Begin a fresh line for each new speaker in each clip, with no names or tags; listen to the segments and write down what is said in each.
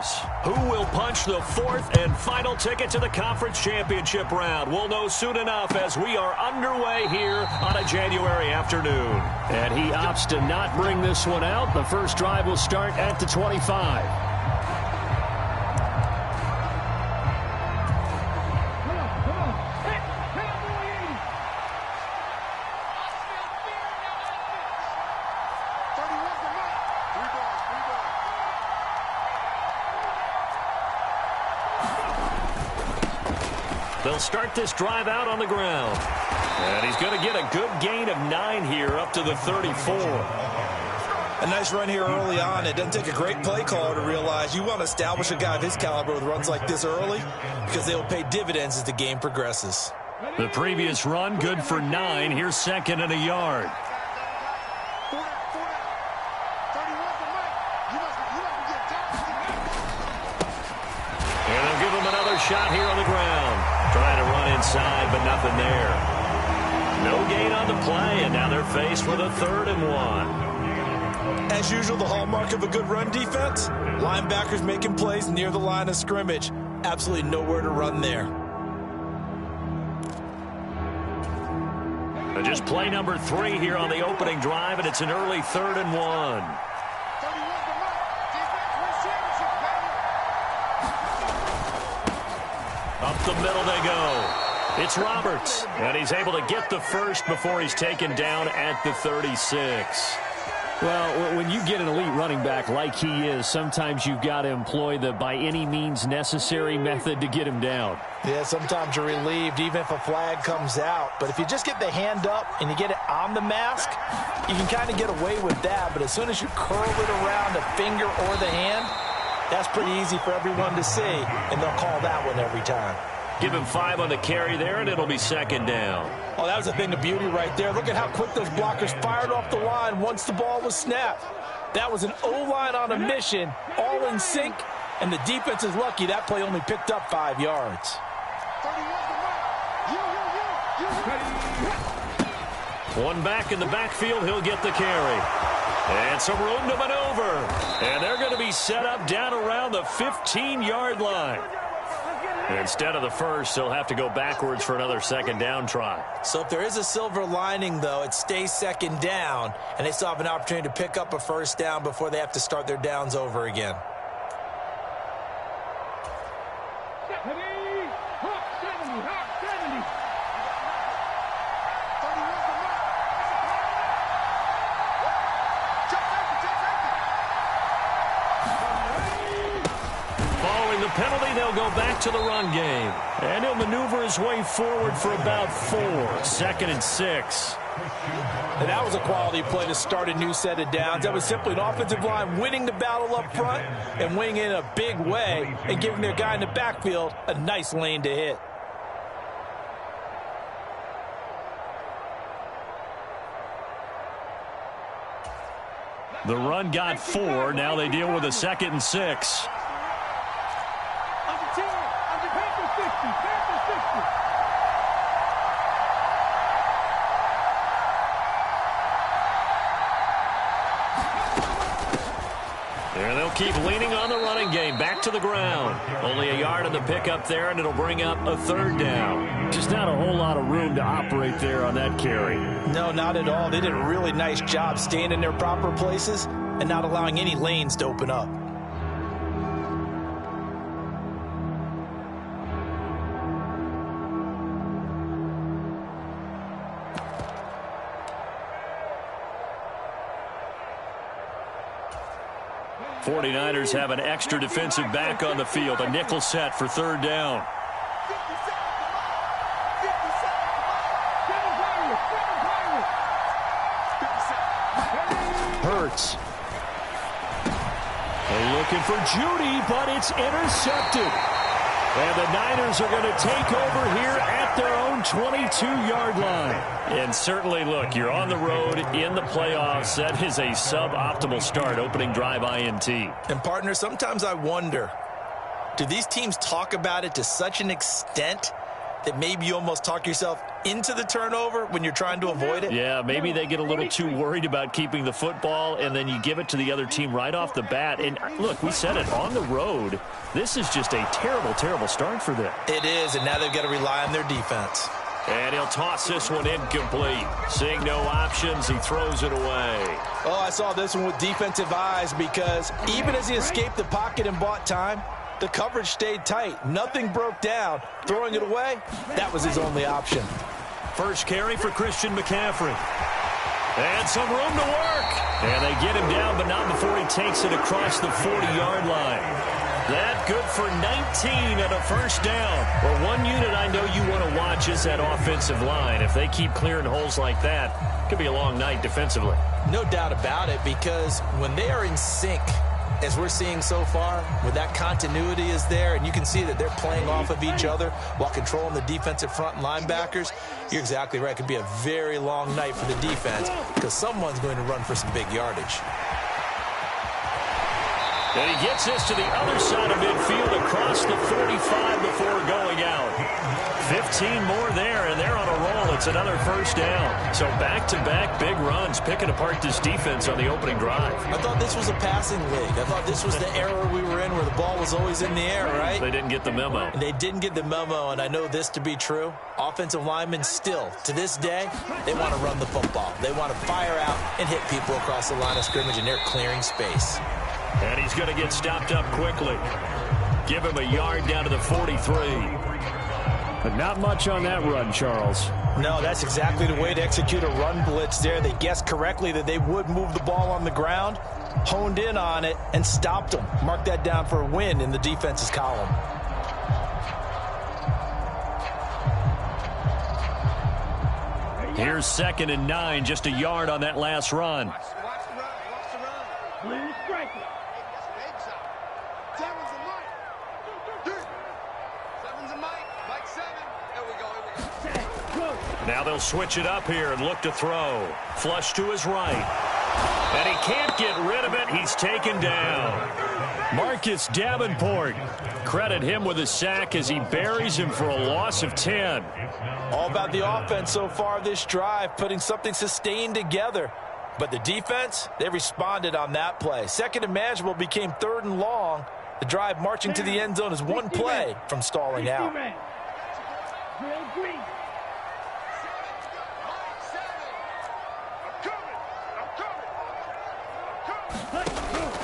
players. Who will punch the fourth and final ticket to the conference championship round? We'll know soon enough as we are underway here on a January afternoon. And he opts to not bring this one out. The first drive will start at the 25. They'll start this drive out on the ground. And he's going to get a good gain of 9 here up to the 34.
A nice run here early on. It doesn't take a great play caller to realize you want to establish a guy of his caliber with runs like this early because they will pay dividends as the game progresses.
The previous run good for 9. Here's second and a yard. And they'll give him another shot here on the ground. Trying to run inside, but nothing there. No gain on the play, and now they're faced with a 3rd and 1.
As usual, the hallmark of a good run defense, linebackers making plays near the line of scrimmage. Absolutely nowhere to run there.
Just play number 3 here on the opening drive, and it's an early 3rd and 1. Up the middle they go. It's Roberts, and he's able to get the first before he's taken down at the 36.
Well, when you get an elite running back like he is, sometimes you've got to employ the by any means necessary method to get him down.
Yeah, sometimes you're relieved even if a flag comes out. But if you just get the hand up and you get it on the mask, you can kind of get away with that. But as soon as you curl it around the finger or the hand, that's pretty easy for everyone to see, and they'll call that one every time.
Give him 5 on the carry there, and it'll be second down.
Oh, that was a thing of beauty right there. Look at how quick those blockers fired off the line once the ball was snapped. That was an O-line on a mission, all in sync, and the defense is lucky that play only picked up 5 yards.
One back in the backfield, he'll get the carry. And some room to maneuver. And they're going to be set up down around the 15-yard line. Instead of the first, they'll have to go backwards for another second down try.
So if there is a silver lining, though, it stays second down, and they still have an opportunity to pick up a first down before they have to start their downs over again.
Penalty, they'll go back to the run game. And he'll maneuver his way forward for about 4. 2nd and 6.
And that was a quality play to start a new set of downs. That was simply an offensive line winning the battle up front and winning in a big way and giving their guy in the backfield a nice lane to hit.
The run got 4. Now they deal with a 2nd and 6. And they'll keep leaning on the running game. Back to the ground. Only a yard on the pickup there, and it'll bring up a 3rd down.
Just not a whole lot of room to operate there on that carry.
No, not at all. They did a really nice job staying in their proper places and not allowing any lanes to open up.
'49ers have an extra defensive back on the field. A nickel set for 3rd down.
Hurts. They're looking for Judy, but it's intercepted. And the Niners are going to take over here at their own 22-yard line.
And certainly, look, you're on the road in the playoffs. That is a suboptimal start, opening drive INT.
And, partner, sometimes I wonder, do these teams talk about it to such an extent that maybe you almost talk yourself into the turnover when you're trying to avoid it?
Yeah, maybe they get a little too worried about keeping the football, and then you give it to the other team right off the bat. And look, we said it, on the road, this is just a terrible, terrible start for them.
It is, and now they've got to rely on their defense.
And he'll toss this one incomplete. Seeing no options, he throws it away.
Oh, I saw this one with defensive eyes because even as he escaped the pocket and bought time, the coverage stayed tight. Nothing broke down. Throwing it away, that was his only option.
First carry for Christian McCaffrey. And some room to work. And they get him down, but not before he takes it across the 40-yard line. That good for 19 and a first down. Well, one unit I know you want to watch is that offensive line. If they keep clearing holes like that, it could be a long night defensively.
No doubt about it, because when they are in sync, as we're seeing so far, where that continuity is there, and you can see that they're playing off of each other while controlling the defensive front linebackers, you're exactly right. It could be a very long night for the defense because someone's going to run for some big yardage.
And he gets this to the other side of midfield across the 45 before going out. 15 more there, and they're on a roll. It's another first down. So back-to-back big runs, picking apart this defense on the opening drive.
I thought this was a passing league. I thought this was the era we were in where the ball was always in the air, right?
They didn't get the memo.
And they didn't get the memo, and I know this to be true. Offensive linemen still, to this day, they want to run the football. They want to fire out and hit people across the line of scrimmage, and they're clearing space.
And he's going to get stopped up quickly. Give him a yard down to the 43.
But not much on that run, Charles.
No, that's exactly the way to execute a run blitz there. They guessed correctly that they would move the ball on the ground, honed in on it, and stopped them. Mark that down for a win in the defense's column.
Here's 2nd and 9, just a yard on that last run.
Now they'll switch it up here and look to throw. Flush to his right. And he can't get rid of it. He's taken down.
Marcus Davenport. Credit him with a sack as he buries him for a loss of 10.
All about the offense so far this drive, putting something sustained together. But the defense, they responded on that play. Second and manageable became 3rd and long. The drive marching to the end zone is one play from stalling out.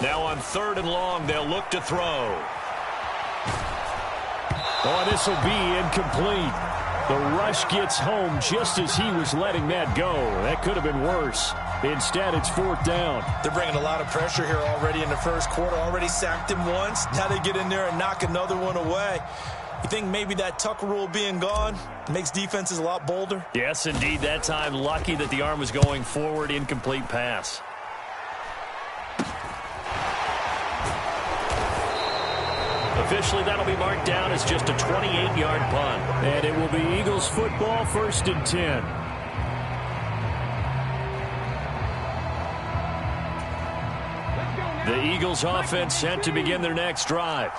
Now on 3rd and long, they'll look to throw.
Oh, this will be incomplete. The rush gets home just as he was letting that go. That could have been worse. Instead, it's 4th down.
They're bringing a lot of pressure here already in the first quarter. Already sacked him once. Now they get in there and knock another one away. You think maybe that tuck rule being gone makes defenses a lot bolder?
Yes, indeed. That time, lucky that the arm was going forward. Incomplete pass.
Officially, that'll be marked down as just a 28-yard punt.
And it will be Eagles football, 1st and 10.
The Eagles offense set to begin their next drive.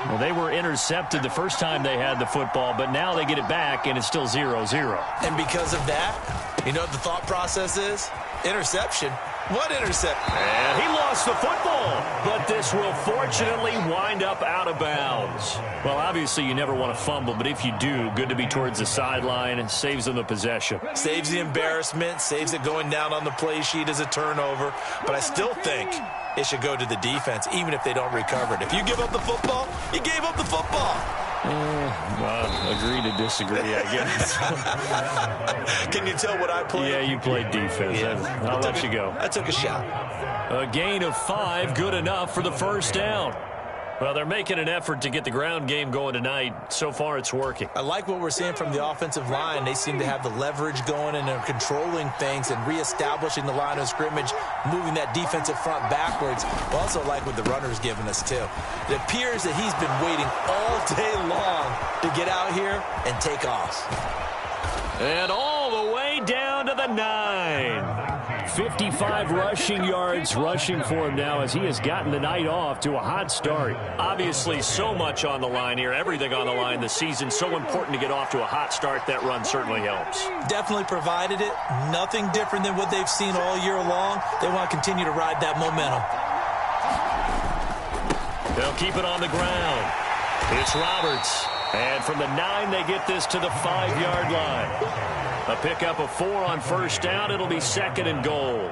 Well, they were intercepted the first time they had the football, but now they get it back, and it's still 0-0.
And because of that, you know what the thought process is? Interception. What interception?
And he lost the football, but this will fortunately wind up out of bounds.
Well, obviously you never want to fumble, but if you do, good to be towards the sideline. It saves them the possession.
Saves the embarrassment, saves it going down on the play sheet as a turnover. But I still think it should go to the defense, even if they don't recover it. If you give up the football, you gave up the football.
Agree to disagree, I guess.
Can you tell what I played?
Yeah, you played defense.
Yeah.
I'll let you go.
I took a shot.
A gain of 5, good enough for the first down.
Well, they're making an effort to get the ground game going tonight. So far, it's working.
I like what we're seeing from the offensive line. They seem to have the leverage going, and they're controlling things and reestablishing the line of scrimmage, moving that defensive front backwards. I also like what the runner's giving us, too. It appears that he's been waiting all day long to get out here and take off.
And all the way down to the 9.
55 rushing yards rushing for him now as he has gotten the night off to a hot start.
Obviously, so much on the line here. Everything on the line this season. So important to get off to a hot start. That run certainly helps.
Definitely provided it. Nothing different than what they've seen all year long. They want to continue to ride that momentum.
They'll keep it on the ground. It's Roberts. And from the 9, they get this to the 5-yard line. A pickup of 4 on first down. It'll be 2nd and goal.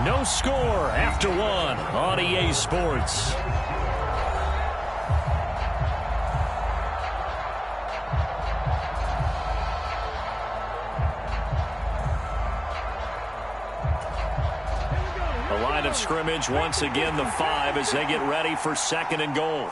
No score after 1 on EA Sports. The line of scrimmage once again the 5 as they get ready for 2nd and goal.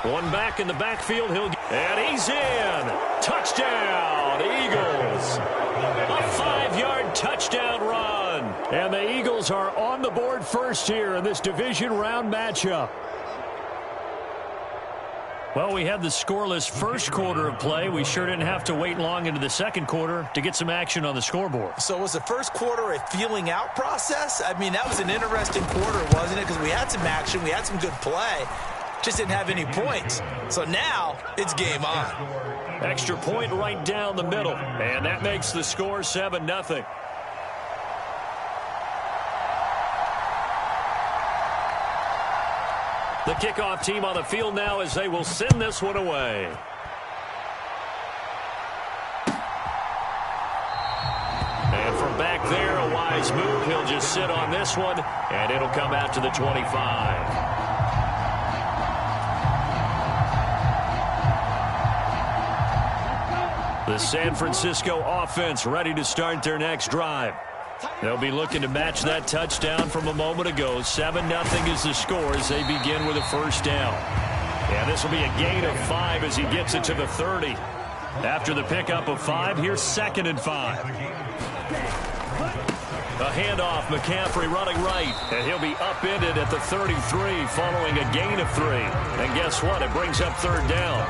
One back in the backfield. And he's in. Touchdown, Eagles. A 5-yard touchdown run.
And the Eagles are on the board first here in this division round matchup. Well, we had the scoreless first quarter of play. We sure didn't have to wait long into the second quarter to get some action on the scoreboard.
So was the first quarter a feeling out process? I mean, that was an interesting quarter, wasn't it? Because we had some action. We had some good play. Just didn't have any points. So now it's game on.
Extra point right down the middle. And that makes the score 7-0. The kickoff team on the field now as they will send this one away. And from back there, a wise move. He'll just sit on this one, and it'll come out to the 25. The San Francisco offense ready to start their next drive. They'll be looking to match that touchdown from a moment ago. 7-0 is the score as they begin with a first down. And this will be a gain of 5 as he gets it to the 30. After the pickup of 5, here's 2nd and 5. A handoff, McCaffrey running right, and he'll be upended at the 33 following a gain of 3. And guess what? It brings up 3rd down.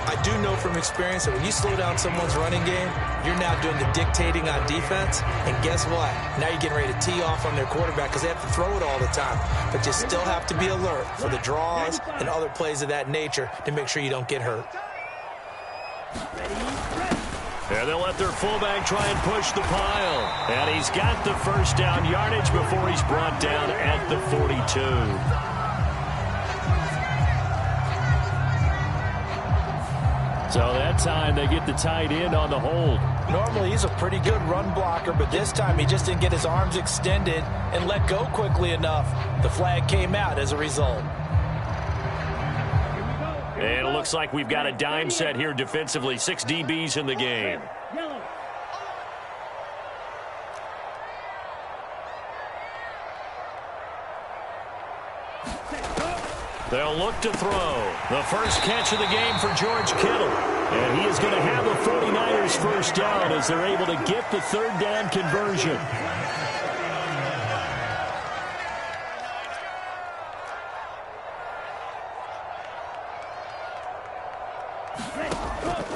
I do know from experience that when you slow down someone's running game, you're now doing the dictating on defense. And guess what? Now you're getting ready to tee off on their quarterback because they have to throw it all the time. But you still have to be alert for the draws and other plays of that nature to make sure you don't get hurt.
And they'll let their fullback try and push the pile. And he's got the first down yardage before he's brought down at the 42.
So that time they get the tight end on the hold.
Normally he's a pretty good run blocker, but this time he just didn't get his arms extended and let go quickly enough. The flag came out as a result.
And it looks like we've got a dime set here defensively. 6 DBs in the game. They'll look to throw. The first catch of the game for George Kittle. And he is going to have the 49ers first down as they're able to get the 3rd down conversion.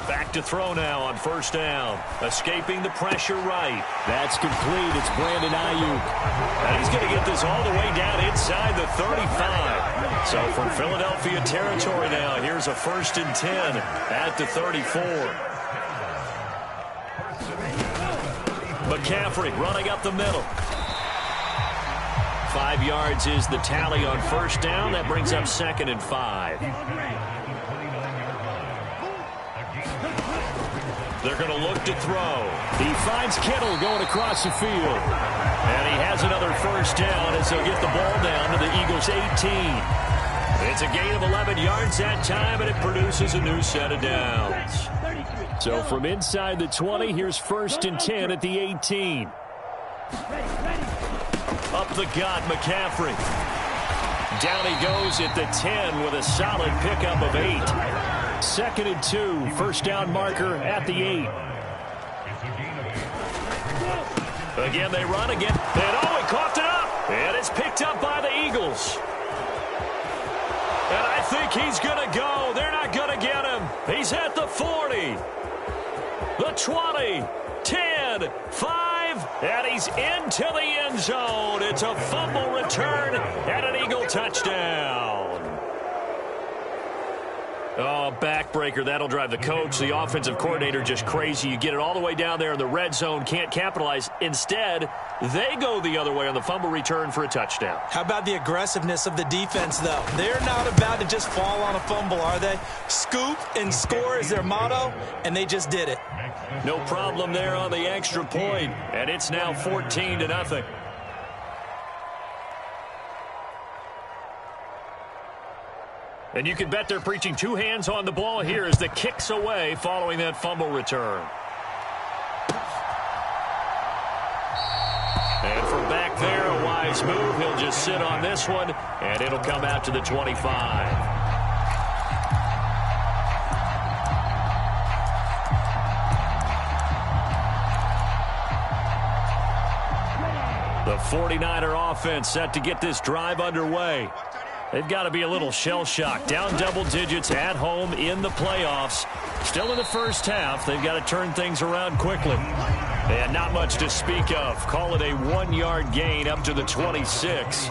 Back to throw now on first down. Escaping the pressure right.
That's complete. It's Brandon Ayuk.
And he's going to get this all the way down inside the 35. So from Philadelphia territory now, here's a 1st and 10 at the 34. McCaffrey running up the middle. 5 yards is the tally on first down. That brings up 2nd and 5. They're going to look to throw.
He finds Kittle going across the field.
And he has another first down as they'll get the ball down to the Eagles' 18. It's a gain of 11 yards that time, and it produces a new set of downs.
So from inside the 20, here's 1st and 10 at the 18.
Up the gut, McCaffrey. down he goes at the 10 with a solid pickup of 8. 2nd and 2, first down marker at the 8. Again, they run again. And he coughed it up. And it's picked up by the Eagles. And I think he's going to go. They're not going to get him. He's at the 40. The 20. 10. 5. And he's into the end zone. It's a fumble return and an Eagle touchdown. Oh, backbreaker. That'll drive the coach, the offensive coordinator, just crazy. You get it all the way down there in the red zone, can't capitalize. Instead, they go the other way on the fumble return for a touchdown.
How about the aggressiveness of the defense, though? They're not about to just fall on a fumble, are they? Scoop and score is their motto, and they just did it.
No problem there on the extra point, and it's now 14-0. And you can bet they're preaching 2 hands on the ball here as the kick's away following that fumble return. And from back there, a wise move. He'll just sit on this one, and it'll come out to the 25. The 49er offense set to get this drive underway. They've got to be a little shell-shocked. Down double digits at home in the playoffs. Still in the first half. They've got to turn things around quickly. And not much to speak of. Call it a 1-yard gain up to the 26.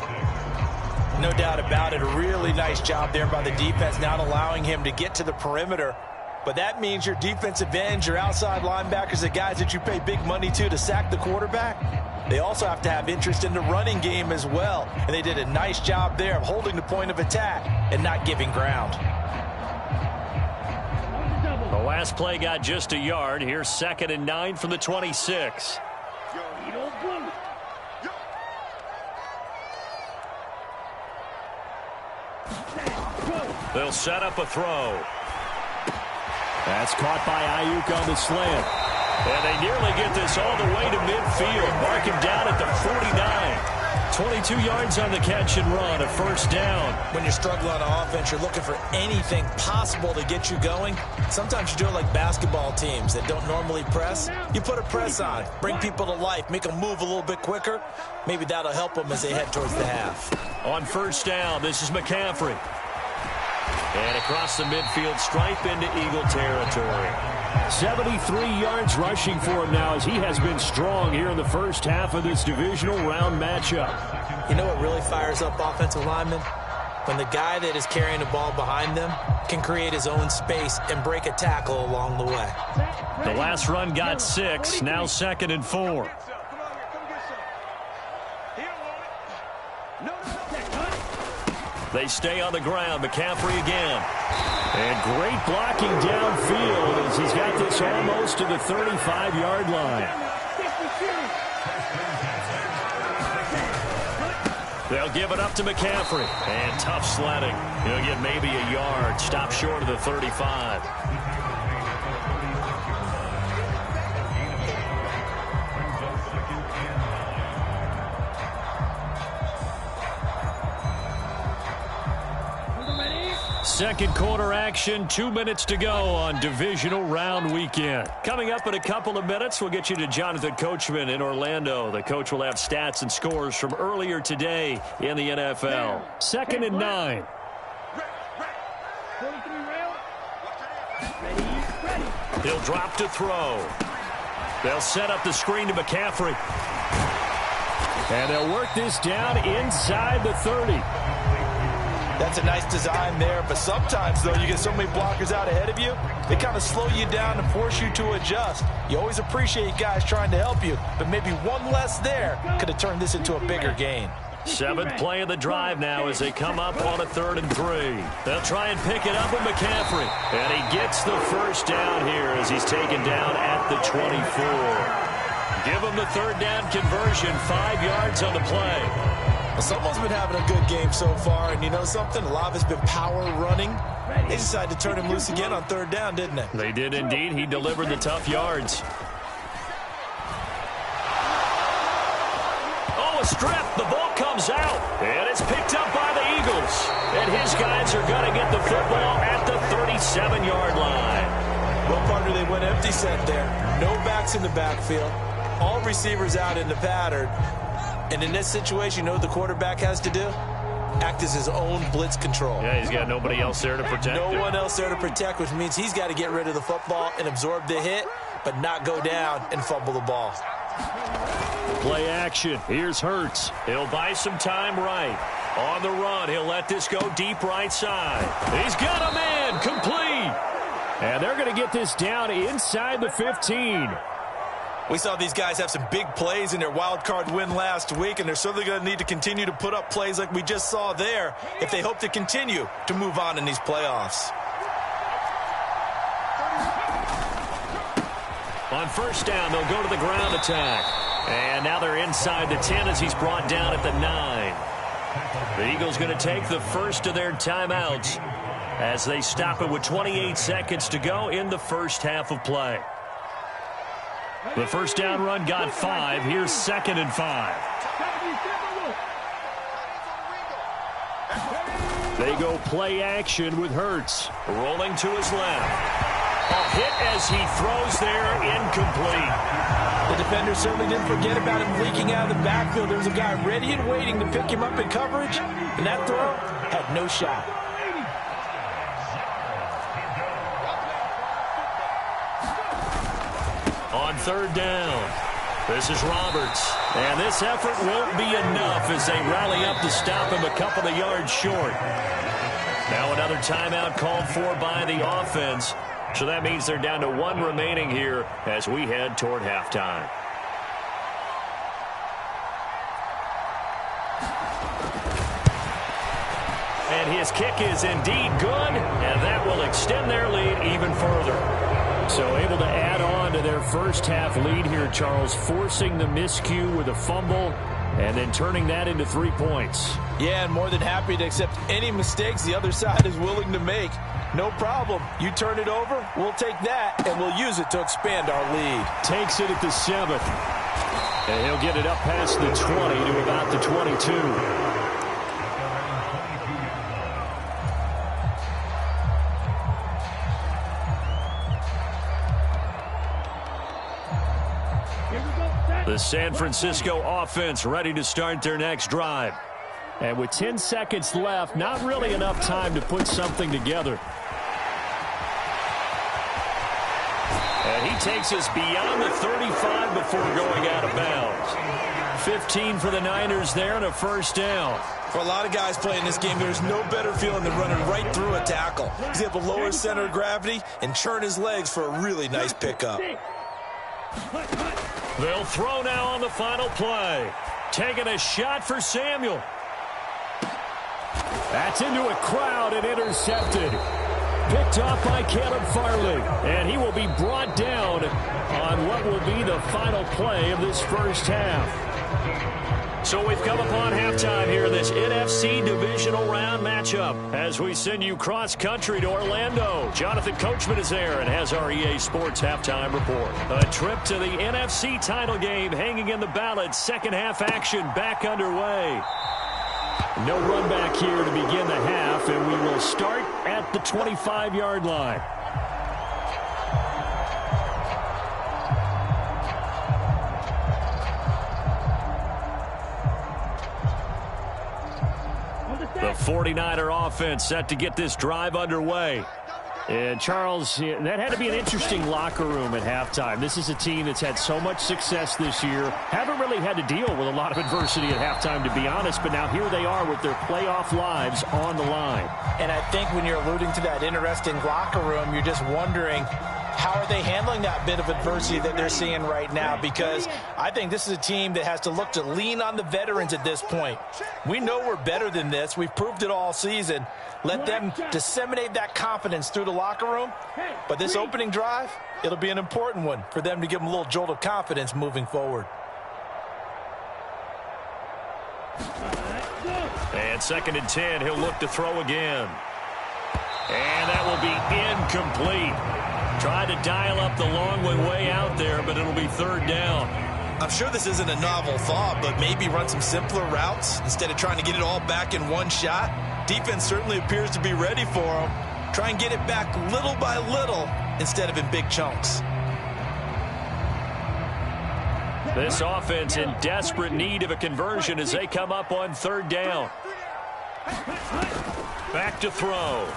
No doubt about it. A really nice job there by the defense, not allowing him to get to the perimeter. But that means your defensive ends, your outside linebackers, the guys that you pay big money to sack the quarterback, they also have to have interest in the running game as well. And they did a nice job there of holding the point of attack and not giving ground.
The last play got just a yard. Here's 2nd and 9 from the 26. They'll set up a throw. That's caught by Ayuk on the slant. And they nearly get this all the way to midfield. Mark him down at the 49. 22 yards on the catch and run, a first down.
When you're struggling on offense, you're looking for anything possible to get you going. Sometimes you do it like basketball teams that don't normally press. You put a press on, bring people to life, make them move a little bit quicker. Maybe that'll help them as they head towards the half.
On first down, this is McCaffrey. And across the midfield stripe into Eagle territory. 73 yards rushing for him now as he has been strong here in the first half of this divisional round matchup.
You know what really fires up offensive linemen? When the guy that is carrying the ball behind them can create his own space and break a tackle along the way.
The last run got 6, now 2nd and 4. They stay on the ground. McCaffrey again. And great blocking downfield as he's got this almost to the 35-yard line. They'll give it up to McCaffrey. And tough sledding. He'll get maybe a yard. Stop short of the 35. Second quarter action, 2 minutes to go on divisional round weekend. Coming up in a couple of minutes, we'll get you to Jonathan Coachman in Orlando. The coach will have stats and scores from earlier today in the NFL. 2nd and 9. He'll drop to throw. They'll set up the screen to McCaffrey. And they'll work this down inside the 30.
That's a nice design there, but sometimes, though, you get so many blockers out ahead of you, they kind of slow you down and force you to adjust. You always appreciate guys trying to help you, but maybe one less there could have turned this into a bigger gain.
7th play of the drive now as they come up on a 3rd and 3. They'll try and pick it up with McCaffrey. And he gets the first down here as he's taken down at the 24. Give him the 3rd down conversion, 5 yards on the play.
Well, someone's been having a good game so far, and you know something? A lot of it's been power running. They decided to turn him loose again on 3rd down, didn't they?
They did indeed. He delivered the tough yards. Oh, a strip. The ball comes out, and it's picked up by the Eagles. And his guys are going to get the football at the 37-yard line.
Well, partner, they went empty set there. No backs in the backfield. All receivers out in the pattern. And in this situation, you know what the quarterback has to do? Act as his own blitz control.
Yeah, he's got nobody else there to protect
No
him.
one else there to protect, which means he's got to get rid of the football and absorb the hit, but not go down and fumble the ball.
Play action. Here's Hurts. He'll buy some time right. On the run, he'll let this go deep right side. He's got a man. Complete. And they're going to get this down inside the 15.
We saw these guys have some big plays in their wild card win last week, and they're certainly going to need to continue to put up plays like we just saw there if they hope to continue to move on in these playoffs.
On first down, they'll go to the ground attack. And now they're inside the 10 as he's brought down at the 9. The Eagles going to take the first of their timeouts as they stop it with 28 seconds to go in the first half of play. The first down run got 5. Here's 2nd and 5. They go play action with Hurts. Rolling to his left. A hit as he throws there, incomplete.
The defender certainly didn't forget about him leaking out of the backfield. There was a guy ready and waiting to pick him up in coverage, and that throw had no shot.
On third down, this is Roberts. And this effort won't be enough as they rally up to stop him a couple of yards short. Now another timeout called for by the offense. So that means they're down to 1 remaining here as we head toward halftime. And his kick is indeed good, and that will extend their lead even further. So able to add on to their first half lead here, Charles, forcing the miscue with a fumble and then turning that into 3 points.
Yeah, and more than happy to accept any mistakes the other side is willing to make. No problem. You turn it over, we'll take that, and we'll use it to expand our lead.
Takes it at the 7th. And he'll get it up past the 20 to about the 22. The San Francisco offense ready to start their next drive. And with 10 seconds left, not really enough time to put something together. And he takes us beyond the 35 before going out of bounds. 15 for the Niners there and a first down.
For a lot of guys playing this game, there's no better feeling than running right through a tackle. He's able to lower his center of gravity and churn his legs for a really nice pickup.
They'll throw now on the final play. Taking a shot for Samuel. That's into a crowd and intercepted. Picked off by Caleb Farley. And he will be brought down on what will be the final play of this first half. So we've come upon halftime here in this NFC divisional round matchup as we send you cross-country to Orlando. Jonathan Coachman is there and has our EA Sports halftime report. A trip to the NFC title game hanging in the balance. Second half action back underway. No run back here to begin the half, and we will start at the 25-yard line. The 49er offense set to get this drive underway. And, Charles, that had to be an interesting locker room at halftime. This is a team that's had so much success this year. Haven't really had to deal with a lot of adversity at halftime, to be honest. But now here they are with their playoff lives on the line.
And I think when you're alluding to that interesting locker room, you're just wondering, how are they handling that bit of adversity that they're seeing right now? Because I think this is a team that has to look to lean on the veterans at this point. We know we're better than this. We've proved it all season. Let them disseminate that confidence through the locker room. But this opening drive, it'll be an important one for them to give them a little jolt of confidence moving forward.
And 2nd and 10, he'll look to throw again. And that will be incomplete. Tried to dial up the long way out there, but it'll be 3rd down.
I'm sure this isn't a novel thought, but maybe run some simpler routes instead of trying to get it all back in one shot. Defense certainly appears to be ready for them. Try and get it back little by little instead of in big chunks.
This offense in desperate need of a conversion as they come up on third down. Back to throw.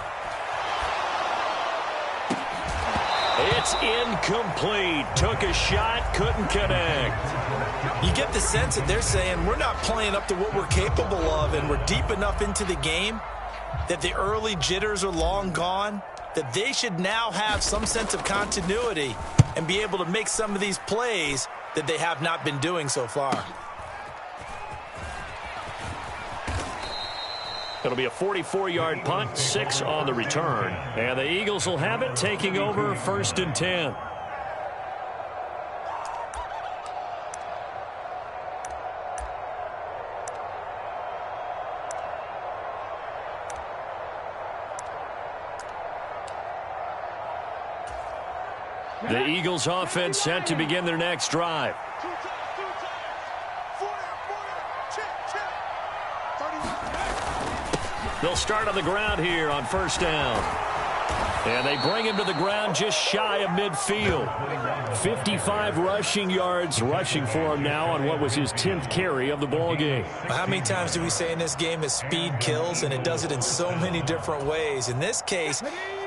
It's incomplete. Took a shot, couldn't connect.
You get the sense that they're saying we're not playing up to what we're capable of, and we're deep enough into the game that the early jitters are long gone, that they should now have some sense of continuity and be able to make some of these plays that they have not been doing so far.
It'll be a 44-yard punt, 6 on the return. And the Eagles will have it, taking over 1st and 10. The Eagles offense set to begin their next drive. They'll start on the ground here on 1st down. And they bring him to the ground just shy of midfield. 55 rushing yards rushing for him now on what was his 10th carry of the ball game.
How many times do we say in this game that speed kills, and it does it in so many different ways? In this case,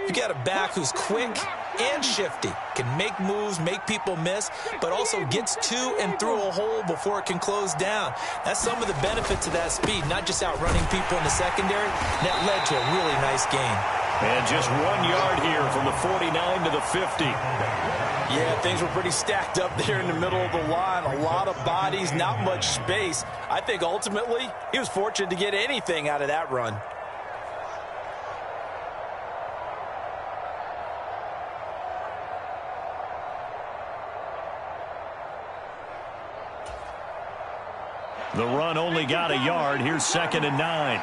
you got a back who's quick and shifty, can make moves, make people miss, but also gets to and through a hole before it can close down. That's some of the benefits of that speed, not just outrunning people in the secondary. That led to a really nice game.
And just 1 yard here from the 49 to the 50.
Yeah, things were pretty stacked up there in the middle of the line. A lot of bodies, not much space. I think ultimately he was fortunate to get anything out of that run.
The run only got a yard. Here's 2nd and 9.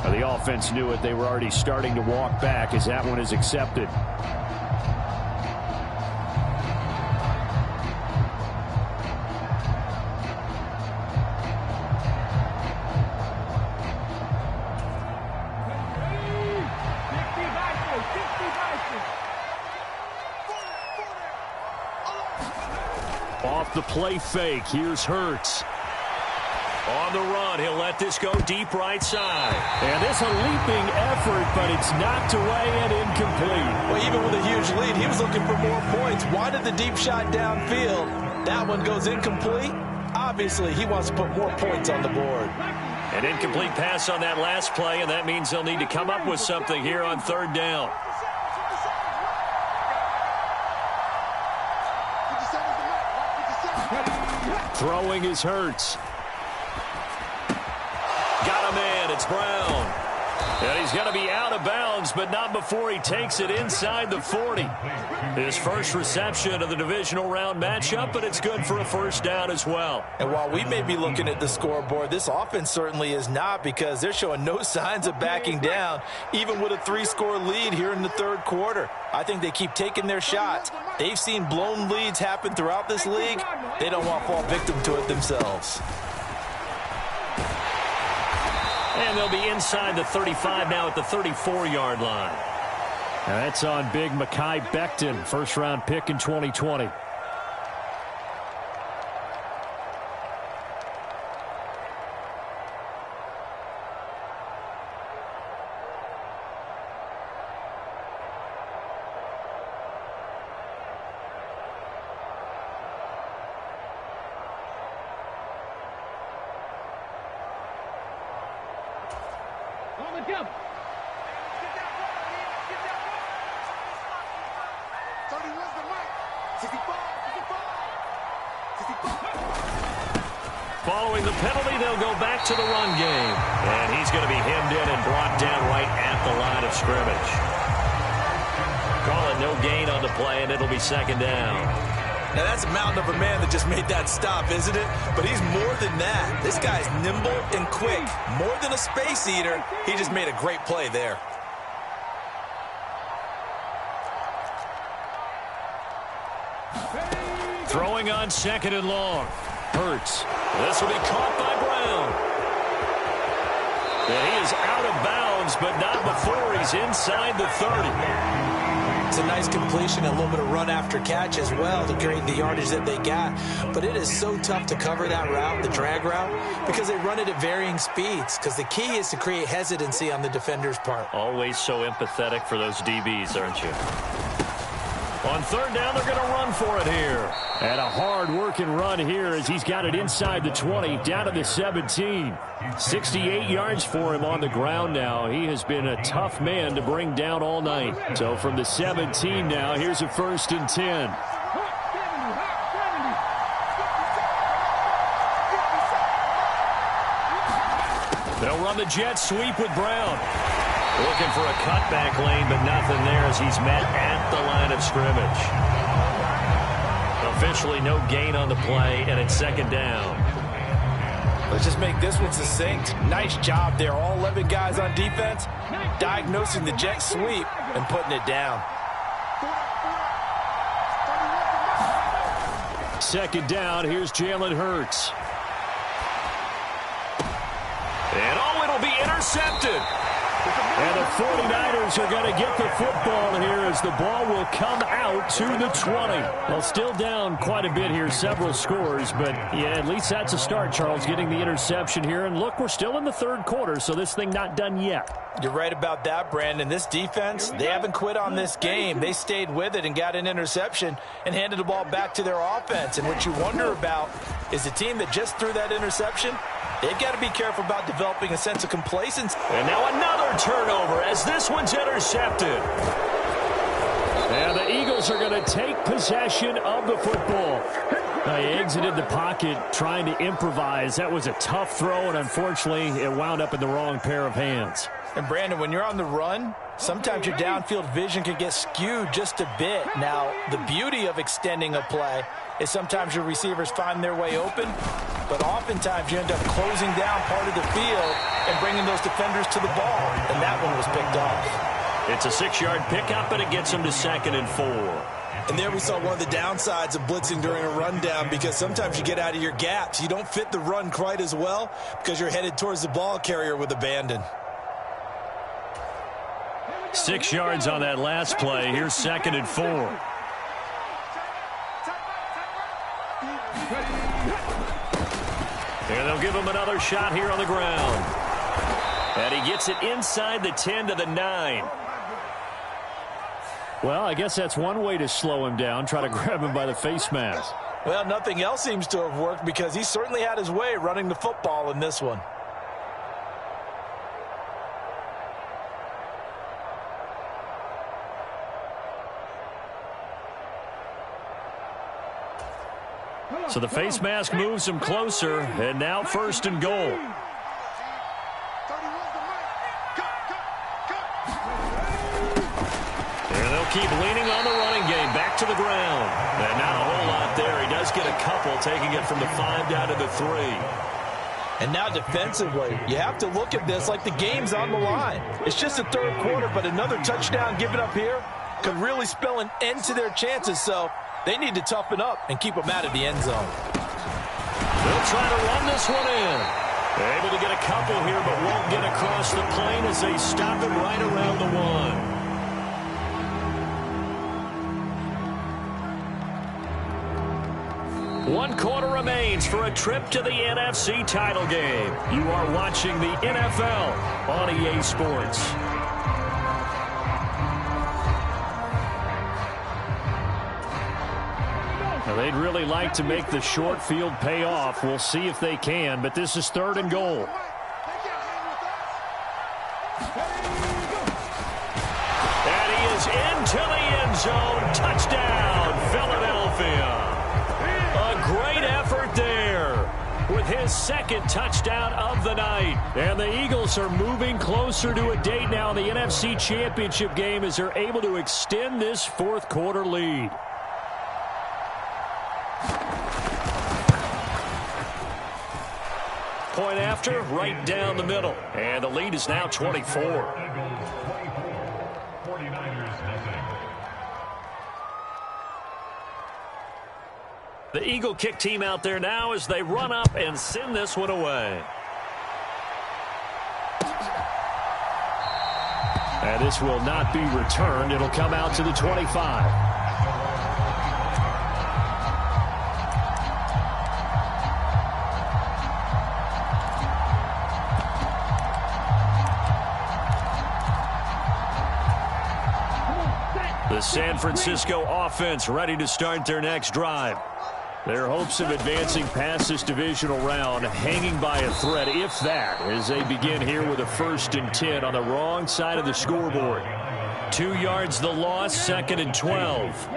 The offense knew it. They were already starting to walk back as that one is accepted. Off the play fake. Here's Hurts. On the run, he'll let this go deep right side. And this a leaping effort, but it's knocked away and incomplete.
Well, even with a huge lead, he was looking for more points. Wanted the deep shot downfield. That one goes incomplete. Obviously, he wants to put more points on the board.
An incomplete pass on that last play, and that means they'll need to come up with something here on 3rd down. Throwing is Hurts. Got him in. It's Brown. And he's going to be out of bounds, but not before he takes it inside the 40. His first reception of the divisional round matchup, but it's good for a 1st down as well.
And while we may be looking at the scoreboard, this offense certainly is not, because they're showing no signs of backing down, even with a 3-score lead here in the 3rd quarter. I think they keep taking their shots. They've seen blown leads happen throughout this league. They don't want to fall victim to it themselves.
And they'll be inside the 35 now at the 34-yard line. Now that's on big Mekhi Becton, 1st-round pick in 2020. Following the penalty, they'll go back to the run game. And he's going to be hemmed in and brought down right at the line of scrimmage. Call it no gain on the play, and it'll be second down.
Now, that's a mountain of a man that just made that stop, isn't it? But he's more than that. This guy's nimble and quick. More than a space eater, he just made a great play there.
Throwing on second and long. Hurts. This will be caught by Brown. And he is out of bounds, but not before he's inside the 30.
It's a nice completion, a little bit of run after catch as well to create the yardage that they got. But it is so tough to cover that route, the drag route, because they run it at varying speeds. Because the key is to create hesitancy on the defender's part.
Always so empathetic for those DBs, aren't you?
On third down, they're going to run for it here.
And a hard-working run here as he's got it inside the 20, down to the 17. 68 yards for him on the ground now. He has been a tough man to bring down all night. So from the 17 now, here's a 1st and 10.
They'll run the jet sweep with Brown. Looking for a cutback lane, but nothing there as he's met at the line of scrimmage. Officially no gain on the play, and it's second down.
Let's just make this one succinct. Nice job there. All 11 guys on defense diagnosing the jet sweep and putting it down.
Second down, here's Jalen Hurts.
And oh, it'll be intercepted.
And the 49ers are going to get the football here as the ball will come out to the 20. Well, still down quite a bit here, several scores, but yeah, at least that's a start, Charles, getting the interception here. And look, we're still in the third quarter, so this thing not done yet.
You're right about that, Brandon. This defense, they haven't quit on this game. They stayed with it and got an interception and handed the ball back to their offense. And what you wonder about is the team that just threw that interception, they've got to be careful about developing a sense of complacency.
And now another turnover as this one's intercepted.
And the Eagles are going to take possession of the football. Now, he exited the pocket trying to improvise. That was a tough throw, and unfortunately, it wound up in the wrong pair of hands.
And, Brandon, when you're on the run, sometimes your downfield vision can get skewed just a bit. Now, the beauty of extending a play is sometimes your receivers find their way open, but oftentimes you end up closing down part of the field and bringing those defenders to the ball, and that one was picked off.
It's a 6-yard pickup, and it gets them to 2nd and 4.
And there we saw one of the downsides of blitzing during a rundown, because sometimes you get out of your gaps. You don't fit the run quite as well because you're headed towards the ball carrier with abandon.
6 yards on that last play. Here's 2nd and 4. And they'll give him another shot here on the ground. And he gets it inside the 10 to the 9.
Well, I guess that's one way to slow him down, try to grab him by the face mask.
Well, nothing else seems to have worked because he certainly had his way running the football in this one.
So the face mask moves him closer, and now 1st and goal.
And they'll keep leaning on the running game. Back to the ground. And not a whole lot there. He does get a couple, taking it from the 5 down to the 3.
And now defensively, you have to look at this like the game's on the line. It's just the third quarter, but another touchdown given up here could really spell an end to their chances. So they need to toughen up and keep them out of the end zone.
They'll try to run this one in. They're able to get a couple here, but won't get across the plane as they stop it right around the 1. One quarter remains for a trip to the NFC title game. You are watching the NFL on EA Sports.
Now, they'd really like to make the short field pay off. We'll see if they can, but this is 3rd and goal.
And he is into the end zone. Touchdown, Philadelphia. A great effort there with
his second touchdown of the night. And the Eagles are moving closer to a date now in the NFC Championship game as they're able to extend this fourth quarter lead. Point after, right down the middle. And the lead is now 24. The Eagle kick team out there now as they run up and send this one away. And this will not be returned. It'll come out to the 25. The San Francisco offense ready to start their next drive. Their hopes of advancing past this divisional round hanging by a thread, if that, as they begin here with a 1st and 10 on the wrong side of the scoreboard. 2 yards the loss, 2nd and 12.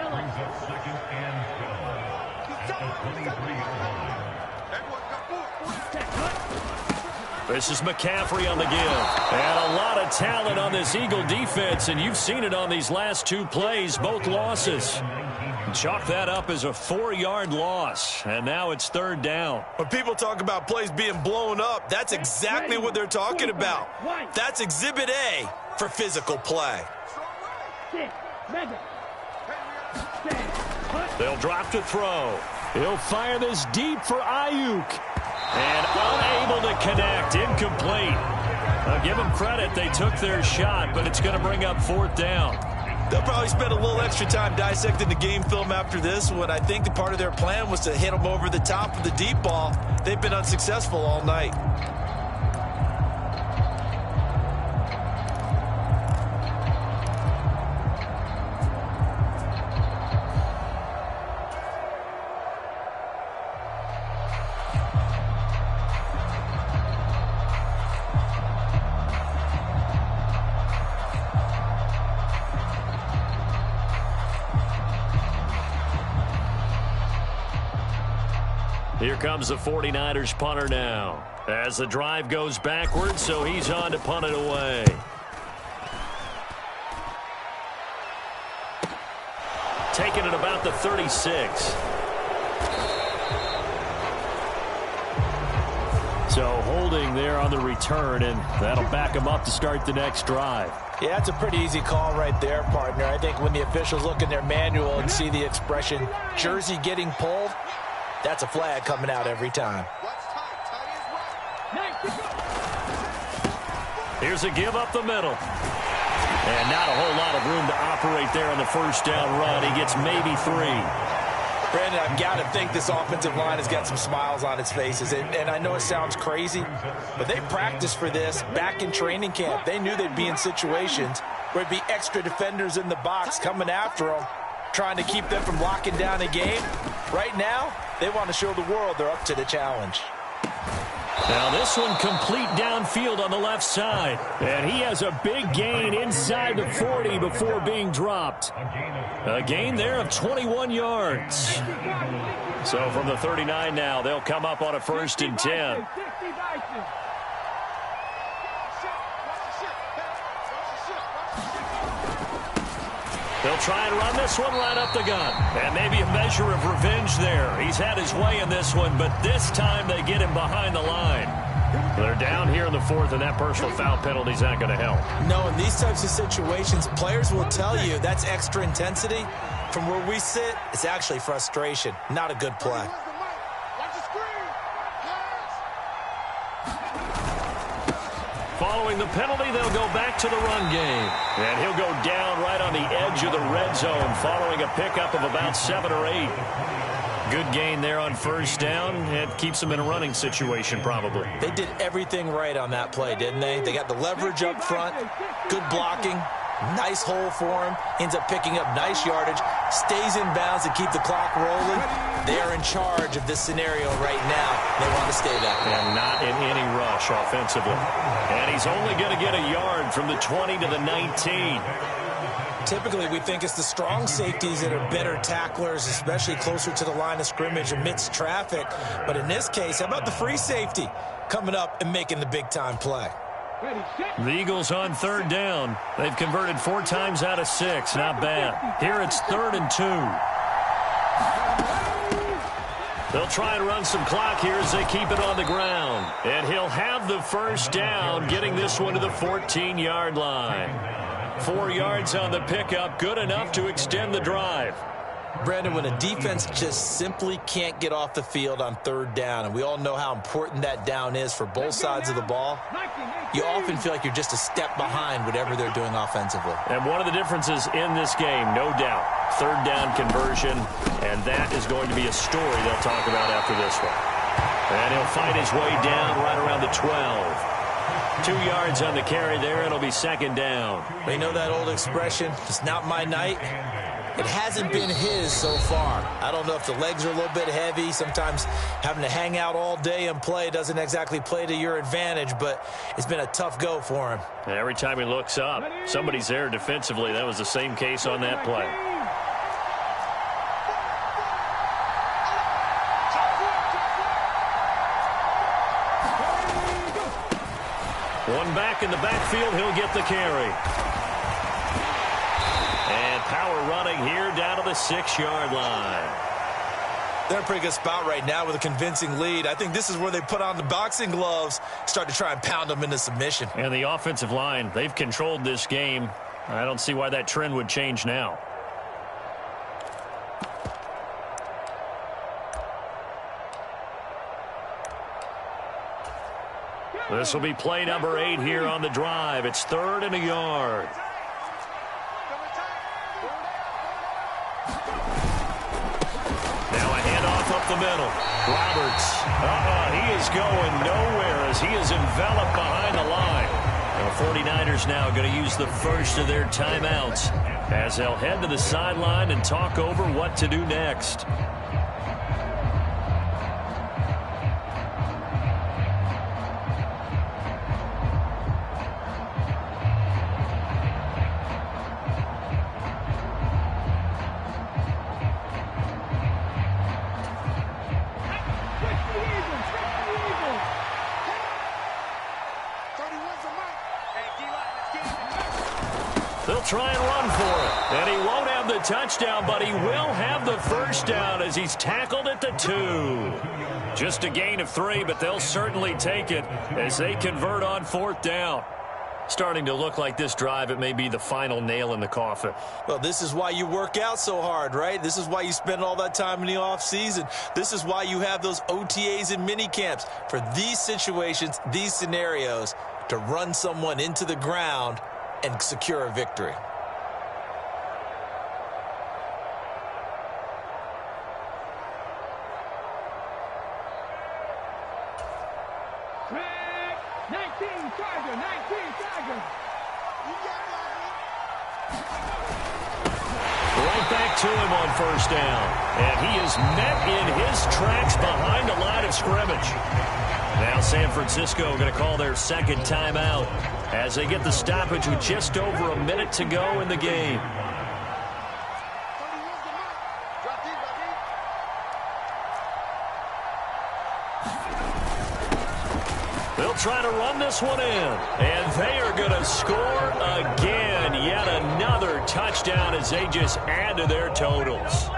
This is McCaffrey on the give. And a lot of talent on this Eagle defense, and you've seen it on these last 2 plays, both losses. Chalk that up as a 4-yard loss, and now it's 3rd down.
When people talk about plays being blown up, that's exactly what they're talking about. That's Exhibit A for physical play.
They'll drop to throw. He'll fire this deep for Ayuk. And unable to connect, incomplete. I'll give them credit, they took their shot, but it's going to bring up 4th down.
They'll probably spend a little extra time dissecting the game film after this one. I think the part of their plan was to hit them over the top of the deep ball. They've been unsuccessful all night.
Here comes the 49ers punter now. As the drive goes backwards, so he's on to punt it away. Taking it about the 36. So holding there on the return, and that'll back him up to start the next drive.
Yeah, it's a pretty easy call right there, partner. I think when the officials look in their manual and see the expression, jersey getting pulled, that's a flag coming out every time.
Here's a give up the middle. And not a whole lot of room to operate there on the 1st down run. He gets maybe 3.
Brandon, I've got to think this offensive line has got some smiles on its faces. And I know it sounds crazy, but they practiced for this back in training camp. They knew they'd be in situations where it'd be extra defenders in the box coming after them, trying to keep them from locking down a game. Right now, they want to show the world they're up to the challenge.
Now this one complete downfield on the left side. And he has a big gain inside the 40 before being dropped. A gain there of 21 yards. So from the 39 now, they'll come up on a 1st and 10. They'll try and run this one right up the gun. And maybe a measure of revenge there. He's had his way in this one, but this time they get him behind the line. They're down here in the 4th, and that personal foul penalty's not going to help.
No, in these types of situations, players will tell you that's extra intensity. From where we sit, it's actually frustration, not a good play.
Following the penalty, they'll go back to the run game. And he'll go down right on the edge of the red zone following a pickup of about 7 or 8. Good gain there on 1st down. It keeps them in a running situation probably.
They did everything right on that play, didn't they? They got the leverage up front, good blocking, nice hole for him, ends up picking up nice yardage, stays in bounds to keep the clock rolling. They are in charge of this scenario right now. They want to stay that way.
And not in any rush offensively. And he's only going to get a yard from the 20 to the 19.
Typically, we think it's the strong safeties that are better tacklers, especially closer to the line of scrimmage amidst traffic. But in this case, how about the free safety coming up and making the big-time play?
The Eagles on third down. They've converted 4 times out of 6. Not bad. Here it's 3rd and 2. They'll try and run some clock here as they keep it on the ground. And he'll have the first down, getting this one to the 14-yard line. 4 yards on the pickup, good enough to extend the drive.
Brandon, when a defense just simply can't get off the field on 3rd down, and we all know how important that down is for both sides of the ball, you often feel like you're just a step behind whatever they're doing offensively.
And one of the differences in this game, no doubt, 3rd down conversion, and that is going to be a story they'll talk about after this one. And he'll fight his way down right around the 12. 2 yards on the carry there. It'll be 2nd down.
They know that old expression, it's not my night. It hasn't been his so far. I don't know if the legs are a little bit heavy. Sometimes having to hang out all day and play doesn't exactly play to your advantage, but it's been a tough go for him.
And every time he looks up, somebody's there defensively. That was the same case on that play. One back in the backfield, he'll get the carry. And power running here down to the 6-yard line.
They're in a pretty good spot right now with a convincing lead. I think this is where they put on the boxing gloves, start to try and pound them into submission.
And the offensive line, they've controlled this game. I don't see why that trend would change now. This will be play number 8 here on the drive. It's 3rd and a yard. Now a handoff up the middle. Roberts. He is going nowhere as he is enveloped behind the line. The 49ers now going to use the first of their timeouts as they'll head to the sideline and talk over what to do next. They'll try and run for it. And he won't have the touchdown, but he will have the first down as he's tackled at the 2. Just a gain of 3, but they'll certainly take it as they convert on 4th down. Starting to look like this drive, it may be the final nail in the coffin.
Well, this is why you work out so hard, right? This is why you spend all that time in the offseason. This is why you have those OTAs and mini camps for these situations, these scenarios, to run someone into the ground and secure a victory.
Right back to him on 1st down. And he is met in his tracks behind the line of scrimmage. Now San Francisco going to call their 2nd timeout as they get the stoppage with just over a minute to go in the game. They'll try to run this one in. And they are going to score again. Yet another touchdown as they just add to their totals.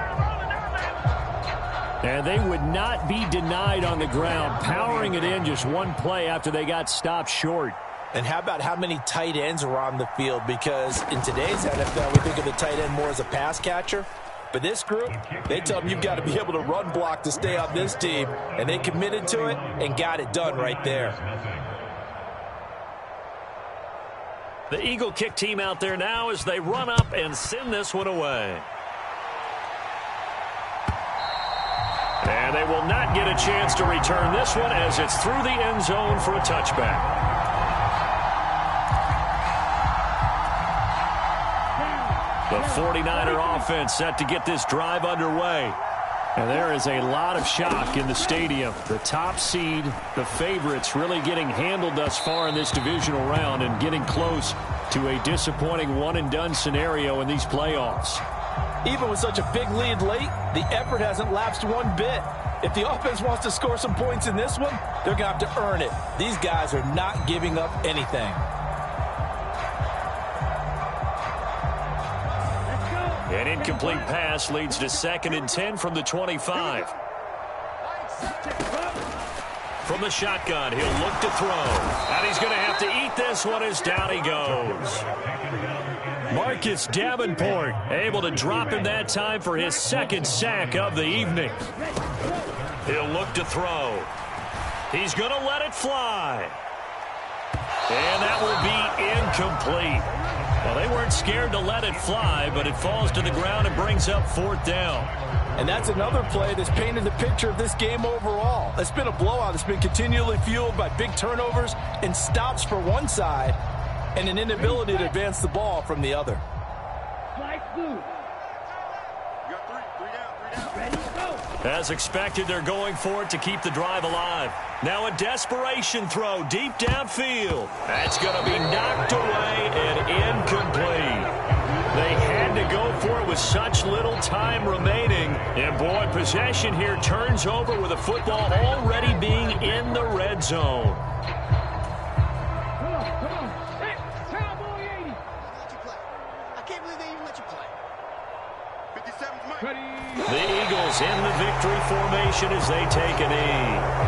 And they would not be denied on the ground, powering it in just one play after they got stopped short.
And how about how many tight ends are on the field? Because in today's NFL, we think of the tight end more as a pass catcher. But this group, they tell them you've got to be able to run block to stay on this team. And they committed to it and got it done right there.
The Eagle kick team out there now as they run up and send this one away. And they will not get a chance to return this one as it's through the end zone for a touchback. The 49er offense set to get this drive underway. And there is a lot of shock in the stadium. The top seed, the favorites, really getting handled thus far in this divisional round and getting close to a disappointing one-and-done scenario in these playoffs.
Even with such a big lead late, the effort hasn't lapsed one bit. If the offense wants to score some points in this one, they're going to have to earn it. These guys are not giving up anything.
An incomplete pass leads to 2nd and 10 from the 25. From the shotgun, he'll look to throw. And he's going to have to eat this one as down he goes. Marcus Davenport able to drop him that time for his 2nd sack of the evening. He'll look to throw. He's going to let it fly. And that will be incomplete. Well, they weren't scared to let it fly, but it falls to the ground and brings up 4th down.
And that's another play that's painted the picture of this game overall. It's been a blowout. It's been continually fueled by big turnovers and stops for one side and an inability to advance the ball from the other.
As expected, they're going for it to keep the drive alive. Now a desperation throw deep downfield. That's going to be knocked away and incomplete. They had to go for it with such little time remaining. And boy, possession here turns over with the football already being in the red zone. The Eagles in the victory formation as they take a knee.